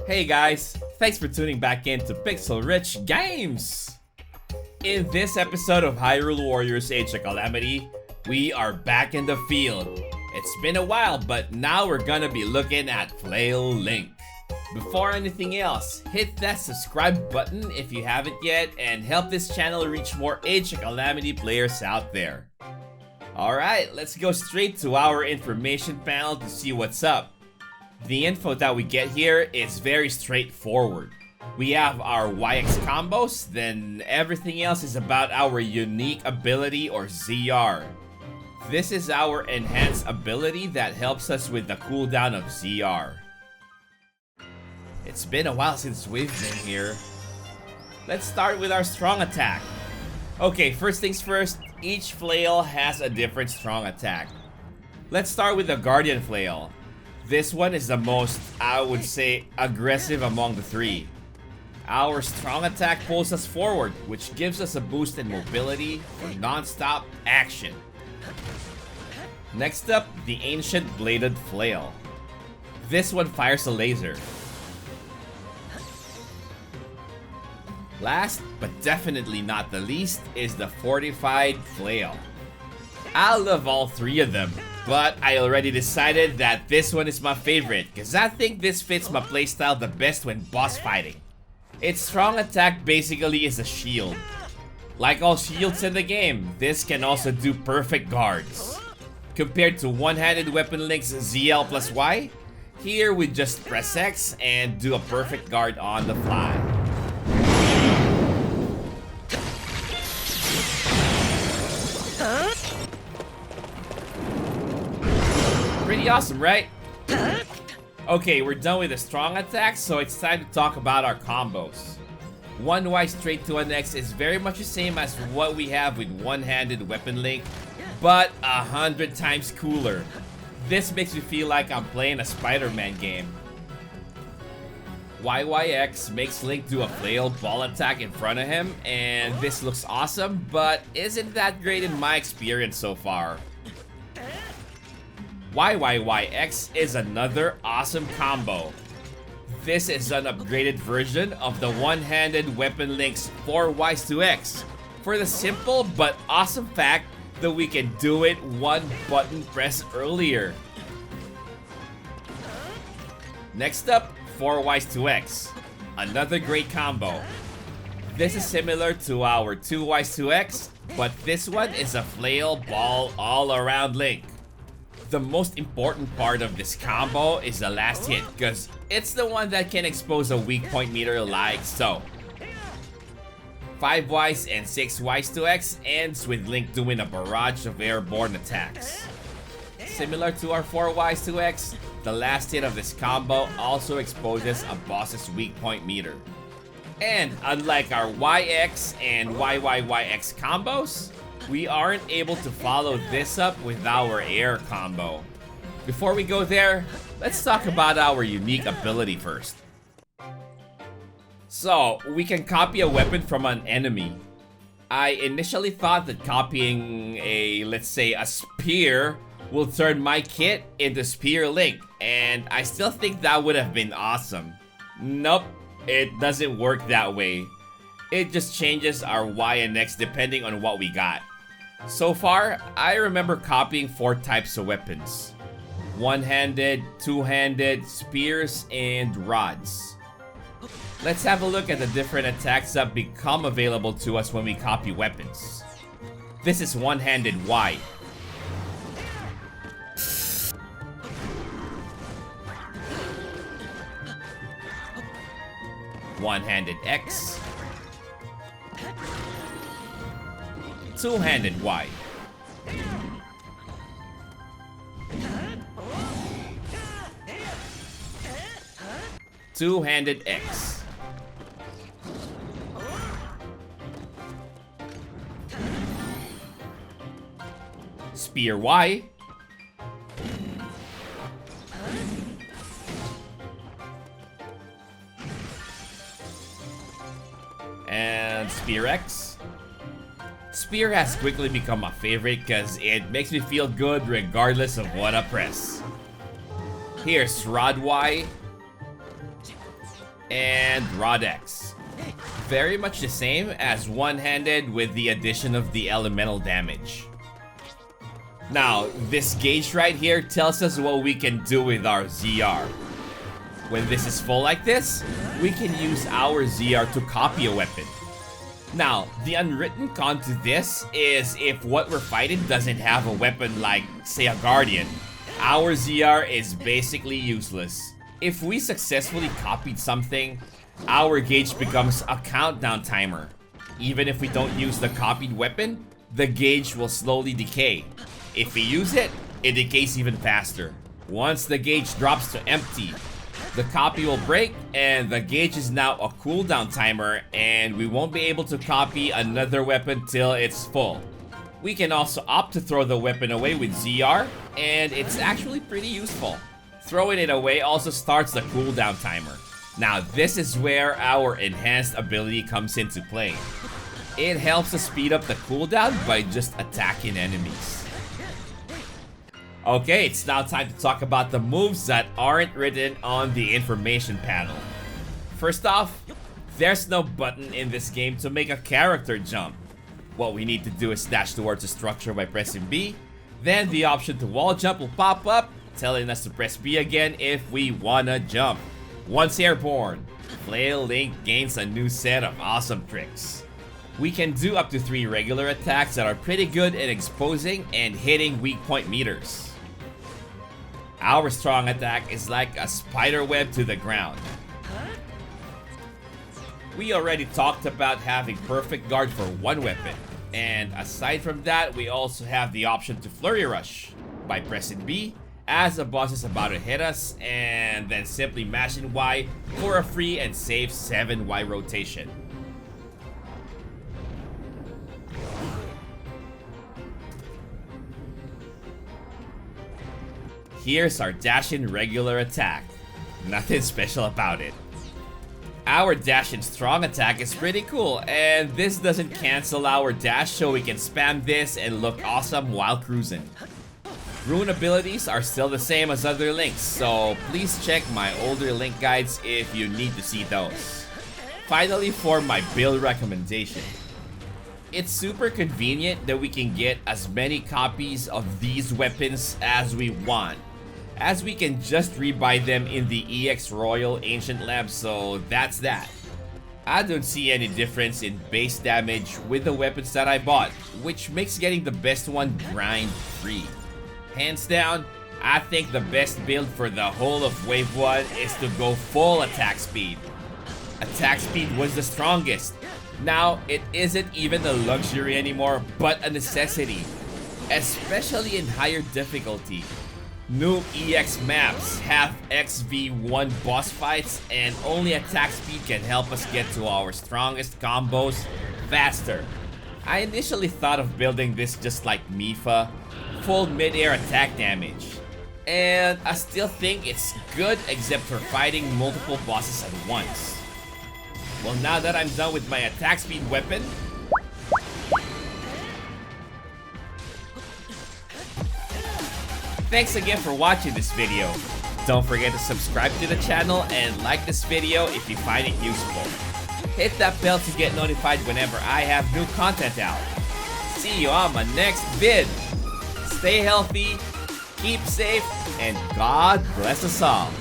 Hey guys, thanks for tuning back in to Pixel Rich Games! In this episode of Hyrule Warriors Age of Calamity, we are back in the field. It's been a while, but now we're gonna be looking at FLAIL LINK. Before anything else, hit that subscribe button if you haven't yet and help this channel reach more Age of Calamity players out there. Alright, let's go straight to our information panel to see what's up. The info that we get here is very straightforward. We have our YX combos, then everything else is about our unique ability or ZR. This is our enhanced ability that helps us with the cooldown of ZR. It's been a while since we've been here. Let's start with our strong attack. Okay, first things first, each flail has a different strong attack. Let's start with the Guardian Flail. This one is the most, I would say, aggressive among the three. Our strong attack pulls us forward, which gives us a boost in mobility for non-stop action. Next up, the Ancient Bladed Flail. This one fires a laser. Last, but definitely not the least, is the Fortified Flail. I love all three of them, but I already decided that this one is my favorite because I think this fits my playstyle the best when boss fighting. Its strong attack basically is a shield. Like all shields in the game, this can also do perfect guards. Compared to one-handed weapon link's ZL plus Y, here we just press X and do a perfect guard on the fly. Pretty awesome, right? Okay, we're done with the strong attacks, so it's time to talk about our combos. One Y straight to an X is very much the same as what we have with one-handed weapon link, but 100 times cooler. This makes me feel like I'm playing a Spider-Man game. YYX makes Link do a flail ball attack in front of him, and this looks awesome, but isn't that great in my experience so far. YYYX is another awesome combo. This is an upgraded version of the one-handed weapon link's 4Ys to X, for the simple but awesome fact that we can do it one button press earlier. Next up, 4Ys to X, another great combo. This is similar to our 2Ys to X, but this one is a flail ball all around Link. The most important part of this combo is the last hit, because it's the one that can expose a weak point meter like so. 5Ys and 6Ys to X ends with Link doing a barrage of airborne attacks. Similar to our 4Ys to X, the last hit of this combo also exposes a boss's weak point meter. And unlike our YX and YYYX combos, we aren't able to follow this up with our air combo. Before we go there, let's talk about our unique ability first. So, we can copy a weapon from an enemy. I initially thought that copying let's say a spear will turn my kit into Spear Link, and I still think that would have been awesome. Nope, it doesn't work that way. It just changes our Y and X depending on what we got. So far, I remember copying 4 types of weapons. One-handed, two-handed, spears, and rods. Let's have a look at the different attacks that become available to us when we copy weapons. This is one-handed Y. One-handed X. Two-handed Y. Two-handed X. Spear Y. And Spear X. Spear has quickly become my favorite because it makes me feel good regardless of what I press. Here's Rod Y. and Rod X. Very much the same as one-handed with the addition of the elemental damage. Now, this gauge right here tells us what we can do with our ZR. When this is full like this, we can use our ZR to copy a weapon. Now, the unwritten con to this is if what we're fighting doesn't have a weapon like, say, a Guardian, our ZR is basically useless. If we successfully copied something, our gauge becomes a countdown timer. Even if we don't use the copied weapon, the gauge will slowly decay. If we use it, it decays even faster. Once the gauge drops to empty, the copy will break and the gauge is now a cooldown timer and we won't be able to copy another weapon till it's full. We can also opt to throw the weapon away with ZR and it's actually pretty useful. Throwing it away also starts the cooldown timer. Now this is where our enhanced ability comes into play. It helps to speed up the cooldown by just attacking enemies. Okay, it's now time to talk about the moves that aren't written on the information panel. First off, there's no button in this game to make a character jump. What we need to do is dash towards a structure by pressing B, then the option to wall jump will pop up, telling us to press B again if we wanna jump. Once airborne, FLAIL LINK gains a new set of awesome tricks. We can do up to 3 regular attacks that are pretty good at exposing and hitting weak point meters. Our strong attack is like a spider web to the ground. We already talked about having perfect guard for one weapon, and aside from that, we also have the option to flurry rush by pressing B as a boss is about to hit us, and then simply mashing Y for a free and safe 7Y rotation. Here's our dashing regular attack. Nothing special about it. Our dash and strong attack is pretty cool, and this doesn't cancel our dash, so we can spam this and look awesome while cruising. Rune abilities are still the same as other links, so please check my older link guides if you need to see those. Finally, for my build recommendation. It's super convenient that we can get as many copies of these weapons as we want, as we can just rebuy them in the EX Royal Ancient Lab, so that's that. I don't see any difference in base damage with the weapons that I bought, which makes getting the best one grind free. Hands down, I think the best build for the whole of Wave 1 is to go full attack speed. Attack speed was the strongest. Now, it isn't even a luxury anymore, but a necessity, especially in higher difficulty. New EX maps have XV1 boss fights, and only attack speed can help us get to our strongest combos faster. I initially thought of building this just like Mifa, full mid-air attack damage. And I still think it's good except for fighting multiple bosses at once. Well, now that I'm done with my attack speed weapon, thanks again for watching this video. Don't forget to subscribe to the channel and like this video if you find it useful. Hit that bell to get notified whenever I have new content out. See you on my next vid. Stay healthy, keep safe, and God bless us all.